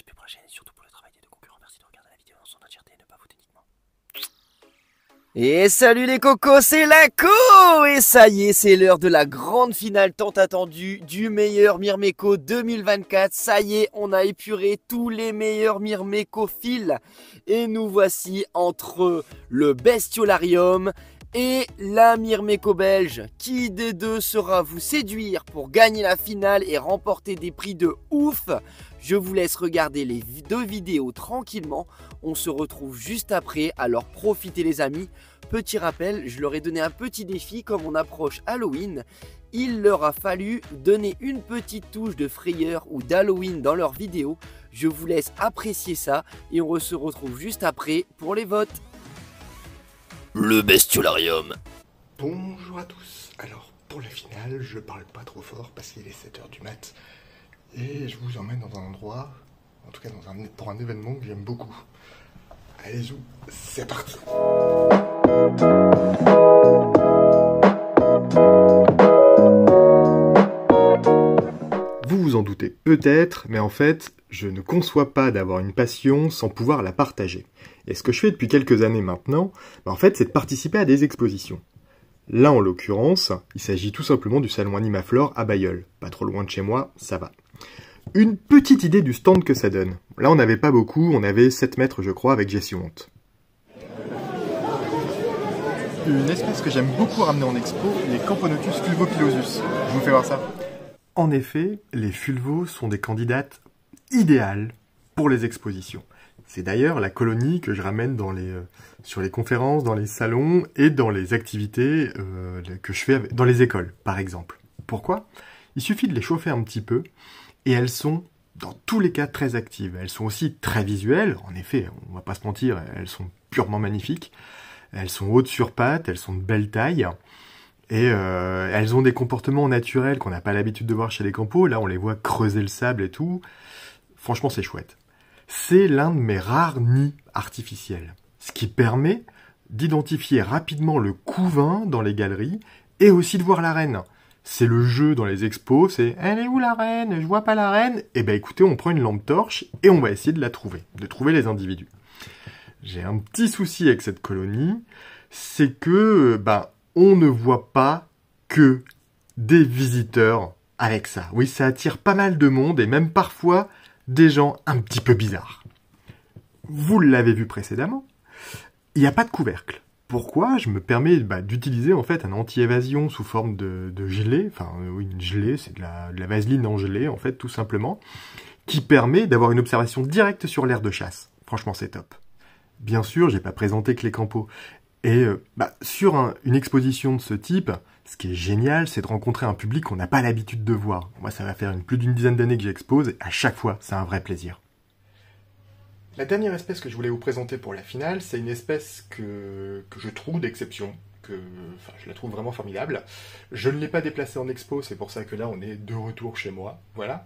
depuis pour la chaîne et surtout pour le travail des deux concurrents. Merci de regarder la vidéo dans son entièreté et ne pas voter uniquement. Et salut les cocos, c'est la co. Et ça y est, c'est l'heure de la grande finale tant attendue du meilleur Myrmeco 2024. Ça y est, on a épuré tous les meilleurs Myrmecophiles. Et nous voici entre le Bestiolarium et la Myrmeco belge. Qui des deux saura vous séduire pour gagner la finale et remporter des prix de ouf? Je vous laisse regarder les deux vidéos tranquillement. On se retrouve juste après, alors profitez les amis. Petit rappel, je leur ai donné un petit défi comme on approche Halloween. Il leur a fallu donner une petite touche de frayeur ou d'Halloween dans leur vidéo. Je vous laisse apprécier ça et on se retrouve juste après pour les votes. Le Bestiolarium. Bonjour à tous. Alors, pour la finale, je parle pas trop fort parce qu'il est 7h du mat. Et je vous emmène dans un endroit, en tout cas pour un événement que j'aime beaucoup. Allez, zou, c'est parti. Vous vous en doutez peut-être, mais en fait, je ne conçois pas d'avoir une passion sans pouvoir la partager. Et ce que je fais depuis quelques années maintenant, en fait, c'est de participer à des expositions. Là, en l'occurrence, il s'agit tout simplement du salon Animaflore à Bailleul. Pas trop loin de chez moi, ça va. Une petite idée du stand que ça donne. Là, on n'avait pas beaucoup, on avait 7 mètres, je crois, avec gestion honte. Une espèce que j'aime beaucoup ramener en expo, les Camponotus fulvopilosus. Je vous fais voir ça. En effet, les fulvos sont des candidates idéales pour les expositions. C'est d'ailleurs la colonie que je ramène sur les conférences, dans les salons et dans les activités que je fais dans les écoles, par exemple. Pourquoi? Il suffit de les chauffer un petit peu et elles sont, dans tous les cas, très actives. Elles sont aussi très visuelles. En effet, on va pas se mentir, elles sont purement magnifiques. Elles sont hautes sur pattes, elles sont de belle taille. Et elles ont des comportements naturels qu'on n'a pas l'habitude de voir chez les campos. Là, on les voit creuser le sable et tout. Franchement, c'est chouette. C'est l'un de mes rares nids artificiels, ce qui permet d'identifier rapidement le couvain dans les galeries et aussi de voir la reine. C'est le jeu dans les expos, c'est « Elle est où la reine? Je vois pas la reine !» Eh ben écoutez, on prend une lampe torche et on va essayer de la trouver, de trouver les individus. J'ai un petit souci avec cette colonie, c'est que on ne voit pas que des visiteurs avec ça. Oui, ça attire pas mal de monde et même parfois des gens un petit peu bizarres. Vous l'avez vu précédemment, il n'y a pas de couvercle. Pourquoi? Je me permets d'utiliser en fait un anti-évasion sous forme de gelée, oui, une gelée, c'est de la vaseline en gelée en fait, tout simplement, qui permet d'avoir une observation directe sur l'aire de chasse. Franchement, c'est top. Bien sûr, j'ai pas présenté que les campos. Et sur une exposition de ce type, ce qui est génial, c'est de rencontrer un public qu'on n'a pas l'habitude de voir. Moi, ça va faire plus d'une dizaine d'années que j'expose, et à chaque fois, c'est un vrai plaisir. La dernière espèce que je voulais vous présenter pour la finale, c'est une espèce que je trouve d'exception, je la trouve vraiment formidable. Je ne l'ai pas déplacée en expo, c'est pour ça que là, on est de retour chez moi, voilà.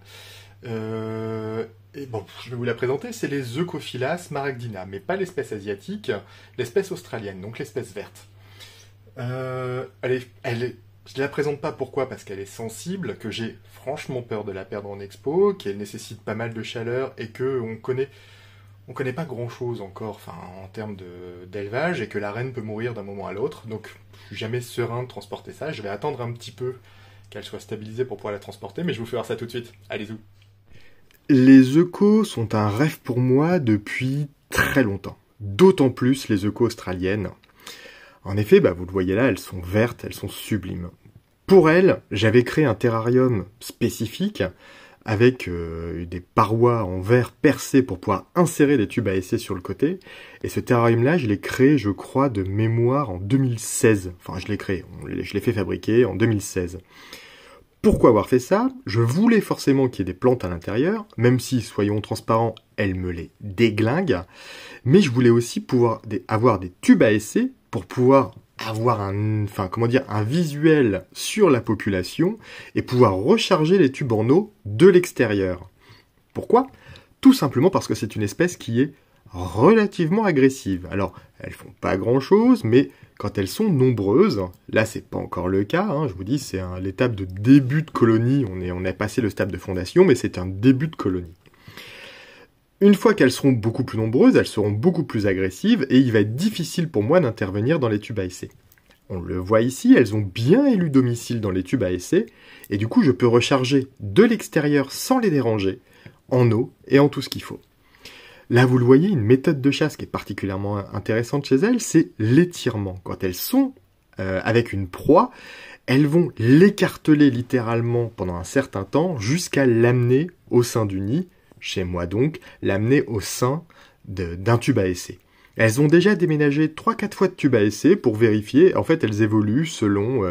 Et bon, je vais vous la présenter, c'est les Eucophylas smaragdina, mais pas l'espèce asiatique, l'espèce australienne, donc l'espèce verte. Je la présente pas, pourquoi? Parce qu'elle est sensible, que j'ai franchement peur de la perdre en expo, qu'elle nécessite pas mal de chaleur et qu'on connaît pas grand chose encore, en termes d'élevage, et que la reine peut mourir d'un moment à l'autre, donc je suis jamais serein de transporter ça. Je vais attendre un petit peu qu'elle soit stabilisée pour pouvoir la transporter, mais je vous fais voir ça tout de suite. Allez-y. Les œcos sont un rêve pour moi depuis très longtemps. D'autant plus les œcos australiennes. En effet, vous le voyez là, elles sont vertes, elles sont sublimes. Pour elles, j'avais créé un terrarium spécifique avec des parois en verre percées pour pouvoir insérer des tubes à essai sur le côté. Et ce terrarium-là, je l'ai créé, je crois, de mémoire en 2016. Enfin, je l'ai créé, je l'ai fait fabriquer en 2016. Pourquoi avoir fait ça? Je voulais forcément qu'il y ait des plantes à l'intérieur, même si, soyons transparents, elles me les déglinguent. Mais je voulais aussi pouvoir avoir des tubes à essai pour pouvoir avoir un visuel sur la population et pouvoir recharger les tubes en eau de l'extérieur. Pourquoi? Tout simplement parce que c'est une espèce qui est relativement agressive. Alors, elles font pas grand-chose, mais quand elles sont nombreuses, là c'est pas encore le cas, je vous dis, c'est l'étape de début de colonie, on a passé le stade de fondation, mais c'est un début de colonie. Une fois qu'elles seront beaucoup plus nombreuses, elles seront beaucoup plus agressives et il va être difficile pour moi d'intervenir dans les tubes à essai. On le voit ici, elles ont bien élu domicile dans les tubes à essai et du coup je peux recharger de l'extérieur sans les déranger, en eau et en tout ce qu'il faut. Là vous le voyez, une méthode de chasse qui est particulièrement intéressante chez elles, c'est l'étirement. Quand elles sont avec une proie, elles vont l'écarteler littéralement pendant un certain temps jusqu'à l'amener au sein du nid, chez moi donc, l'amener au sein d'un tube à essai. Elles ont déjà déménagé 3-4 fois de tube à essai pour vérifier, en fait elles évoluent selon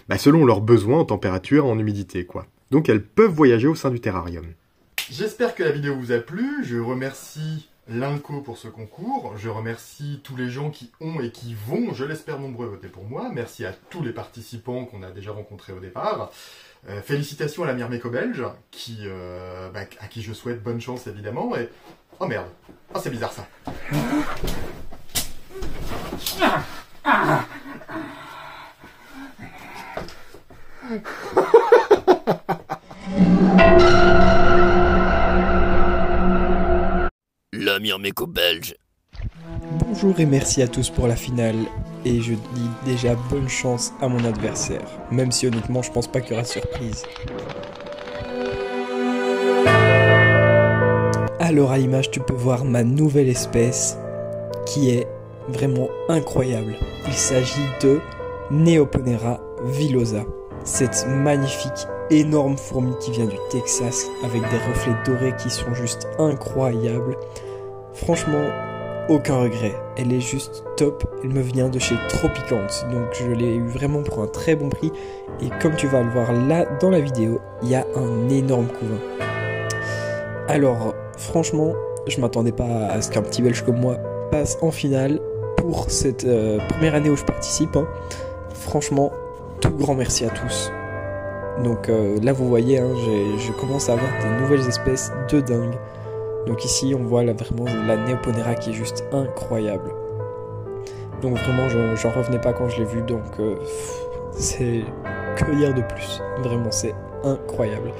leurs besoins en température et en humidité, quoi. Donc elles peuvent voyager au sein du terrarium. J'espère que la vidéo vous a plu, je remercie l'INCO pour ce concours, je remercie tous les gens qui ont et qui vont, je l'espère nombreux, voter pour moi, merci à tous les participants qu'on a déjà rencontrés au départ, félicitations à la Myrméco-belge, à qui je souhaite bonne chance évidemment, et... Oh merde, oh c'est bizarre ça. La Myrméco-belge. Bonjour et merci à tous pour la finale, et je dis déjà bonne chance à mon adversaire, même si honnêtement je pense pas qu'il y aura surprise. Alors à l'image tu peux voir ma nouvelle espèce, qui est vraiment incroyable. Il s'agit de Neoponera villosa, cette magnifique énorme fourmi qui vient du Texas, avec des reflets dorés qui sont juste incroyables. Franchement, aucun regret, elle est juste top, elle me vient de chez Tropicante, donc je l'ai eu vraiment pour un très bon prix, et comme tu vas le voir là dans la vidéo, il y a un énorme couvain. Alors, franchement, je m'attendais pas à ce qu'un petit belge comme moi passe en finale pour cette première année où je participe, hein. Franchement, tout grand merci à tous. Donc là vous voyez, hein, je commence à avoir des nouvelles espèces de dingue. Donc ici on voit là vraiment la Neoponera qui est juste incroyable. Donc vraiment j'en revenais pas quand je l'ai vu, donc c'est que dire de plus. Vraiment c'est incroyable.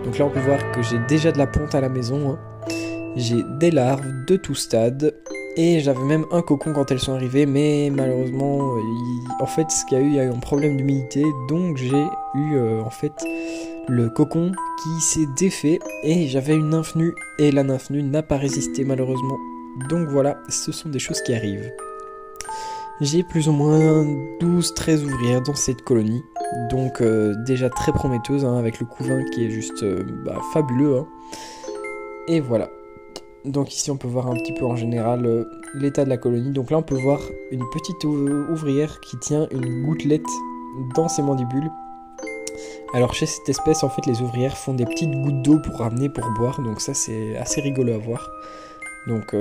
Donc là on peut voir que j'ai déjà de la ponte à la maison, hein. J'ai des larves de tout stade. Et j'avais même un cocon quand elles sont arrivées, mais malheureusement, en fait, il y a eu un problème d'humidité, donc j'ai eu en fait le cocon qui s'est défait et j'avais une nymphe nue et la nymphe nue n'a pas résisté malheureusement. Donc voilà, ce sont des choses qui arrivent. J'ai plus ou moins 12-13 ouvrières dans cette colonie, donc déjà très prometteuse, hein, avec le couvain qui est juste fabuleux, hein. Et voilà. Donc ici on peut voir un petit peu en général l'état de la colonie. Donc là on peut voir une petite ouvrière qui tient une gouttelette dans ses mandibules. Alors chez cette espèce en fait les ouvrières font des petites gouttes d'eau pour ramener pour boire. Donc ça c'est assez rigolo à voir. Donc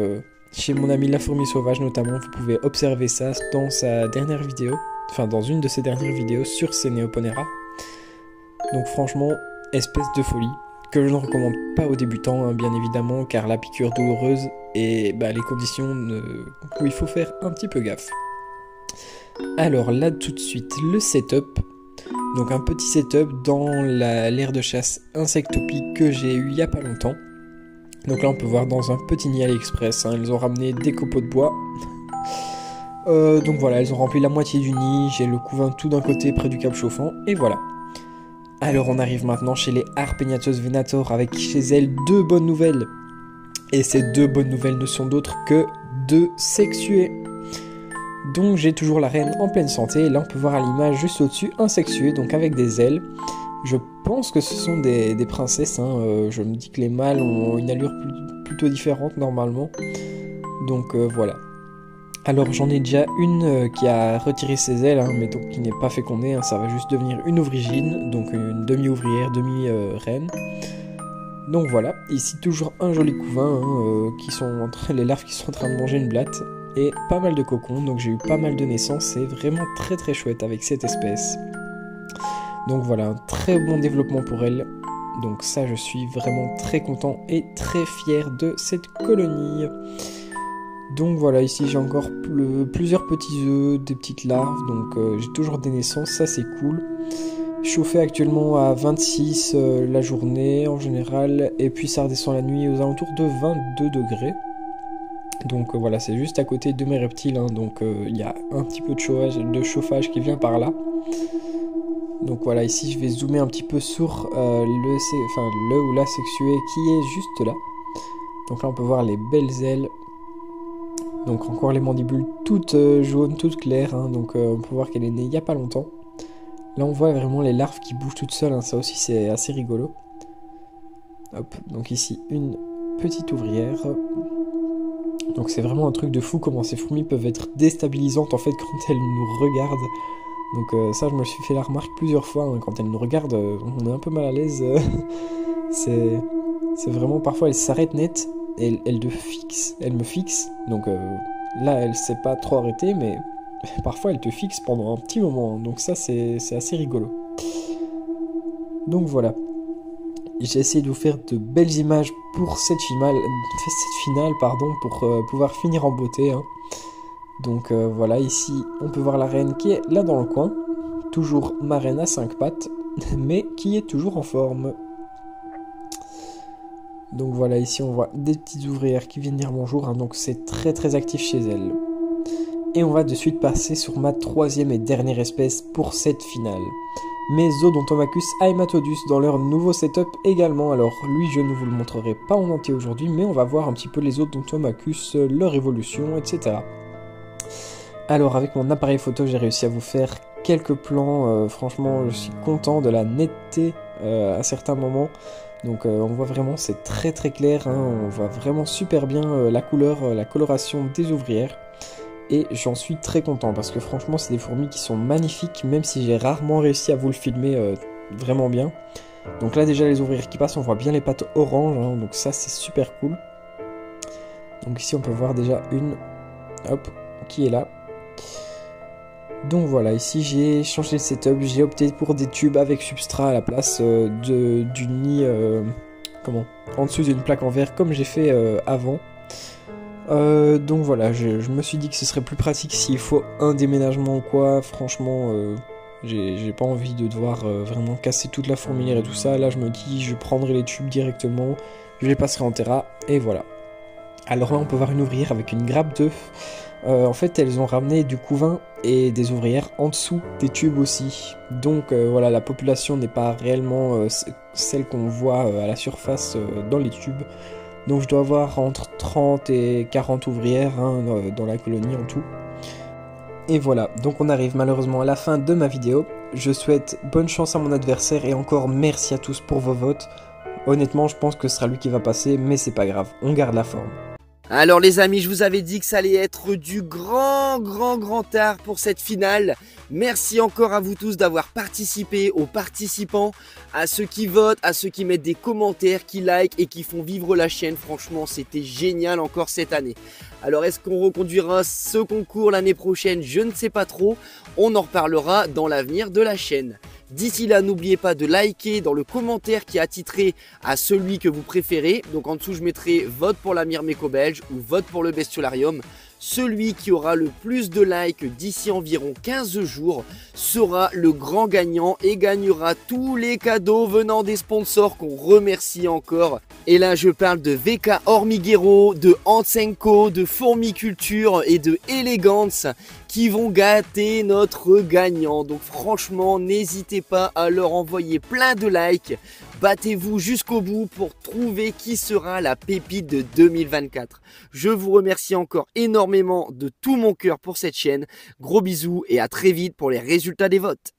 chez mon ami la fourmi sauvage notamment, vous pouvez observer ça dans sa dernière vidéo. Enfin dans une de ses dernières vidéos sur ces Neoponera. Donc franchement, espèce de folie. Que je ne recommande pas aux débutants, hein, bien évidemment, car la piqûre douloureuse et les conditions où il faut faire un petit peu gaffe. Alors là tout de suite le setup. Donc un petit setup dans l'aire de chasse Insectopie que j'ai eu il n'y a pas longtemps. Donc là on peut voir dans un petit nid AliExpress, hein, elles ont ramené des copeaux de bois. Donc voilà, elles ont rempli la moitié du nid, j'ai le couvain tout d'un côté près du câble chauffant, et voilà. Alors on arrive maintenant chez les Harpegnathos venator avec chez elles deux bonnes nouvelles. Et ces deux bonnes nouvelles ne sont d'autres que de sexuées. Donc j'ai toujours la reine en pleine santé, et là on peut voir à l'image juste au-dessus un sexué, donc avec des ailes. Je pense que ce sont des princesses, hein. Je me dis que les mâles ont une allure plutôt différente normalement. Donc voilà. Alors j'en ai déjà une qui a retiré ses ailes, hein, mais donc qui n'est pas fécondée, hein, ça va juste devenir une ouvrigine, donc une demi-ouvrière, demi-reine. Donc voilà, ici toujours un joli couvain, hein, les larves qui sont en train de manger une blatte, et pas mal de cocons, donc j'ai eu pas mal de naissances, c'est vraiment très très chouette avec cette espèce. Donc voilà, un très bon développement pour elle, donc ça je suis vraiment très content et très fier de cette colonie. Donc voilà, ici j'ai encore plusieurs petits œufs, des petites larves, donc j'ai toujours des naissances, ça c'est cool. chauffé actuellement à 26 la journée en général, et puis ça redescend la nuit aux alentours de 22 degrés. Donc voilà, c'est juste à côté de mes reptiles, hein, donc il y a un petit peu de chauffage qui vient par là. Donc voilà, ici je vais zoomer un petit peu sur le ou la sexuée qui est juste là. Donc là on peut voir les belles ailes. Donc encore les mandibules toutes jaunes, toutes claires, hein, donc on peut voir qu'elle est née il n'y a pas longtemps. Là on voit vraiment les larves qui bougent toutes seules, hein, ça aussi c'est assez rigolo. Hop, donc ici une petite ouvrière. Donc c'est vraiment un truc de fou comment ces fourmis peuvent être déstabilisantes en fait quand elles nous regardent. Donc ça je me suis fait la remarque plusieurs fois, hein, quand elles nous regardent on est un peu mal à l'aise. C'est vraiment parfois elles s'arrêtent net et elles me fixent. Donc là elle s'est pas trop arrêtée mais parfois elle te fixe pendant un petit moment, hein. Donc ça c'est assez rigolo. Donc voilà. J'ai essayé de vous faire de belles images pour cette finale, pour pouvoir finir en beauté, hein. Donc voilà, ici on peut voir la reine qui est là dans le coin. Toujours ma reine à 5 pattes, mais qui est toujours en forme. Donc voilà, ici on voit des petites ouvrières qui viennent dire bonjour, hein, donc c'est très très actif chez elles. Et on va de suite passer sur ma troisième et dernière espèce pour cette finale. Mes Odontomachus haematodus dans leur nouveau setup également. Alors lui je ne vous le montrerai pas en entier aujourd'hui, mais on va voir un petit peu les Odontomachus, leur évolution, etc. Alors avec mon appareil photo j'ai réussi à vous faire quelques plans, franchement je suis content de la netteté à certains moments. Donc on voit vraiment c'est très très clair, hein, on voit vraiment super bien la couleur, la coloration des ouvrières. Et j'en suis très content parce que franchement c'est des fourmis qui sont magnifiques, même si j'ai rarement réussi à vous le filmer vraiment bien. Donc là déjà les ouvrières qui passent, on voit bien les pattes orange, hein, donc ça c'est super cool. Donc ici on peut voir déjà une, hop, qui est là. Donc voilà, ici j'ai changé le setup, j'ai opté pour des tubes avec substrat à la place du nid en dessous d'une plaque en verre comme j'ai fait avant. Donc voilà, je me suis dit que ce serait plus pratique s'il faut un déménagement ou quoi. Franchement, j'ai pas envie de devoir vraiment casser toute la fourmilière et tout ça. Là je me dis je prendrai les tubes directement, je les passerai en terra et voilà. Alors là on peut voir une ouvrière avec une grappe d'œufs. En fait elles ont ramené du couvain et des ouvrières en dessous des tubes aussi. Donc voilà, la population n'est pas réellement celle qu'on voit à la surface dans les tubes. Donc je dois avoir entre 30 et 40 ouvrières, hein, dans la colonie en tout. Et voilà, donc on arrive malheureusement à la fin de ma vidéo. Je souhaite bonne chance à mon adversaire et encore merci à tous pour vos votes. Honnêtement je pense que ce sera lui qui va passer, mais c'est pas grave, on garde la forme. Alors les amis, je vous avais dit que ça allait être du grand art pour cette finale. Merci encore à vous tous d'avoir participé, aux participants, à ceux qui votent, à ceux qui mettent des commentaires, qui likent et qui font vivre la chaîne. Franchement, c'était génial encore cette année. Alors est-ce qu'on reconduira ce concours l'année prochaine? Je ne sais pas trop. On en reparlera dans l'avenir de la chaîne. D'ici là, n'oubliez pas de liker dans le commentaire qui est attitré à celui que vous préférez. Donc en dessous, je mettrai vote pour la Myrmeco belge ou vote pour le bestiolarium. Celui qui aura le plus de likes d'ici environ 15 jours sera le grand gagnant et gagnera tous les cadeaux venant des sponsors qu'on remercie encore. Et là, je parle de VK Hormiguero, de Antsenko, de Fourmiculture et de Elegance qui vont gâter notre gagnant. Donc franchement, n'hésitez pas à leur envoyer plein de likes. Battez-vous jusqu'au bout pour trouver qui sera la pépite de 2024. Je vous remercie encore énormément de tout mon cœur pour cette chaîne. Gros bisous et à très vite pour les résultats des votes.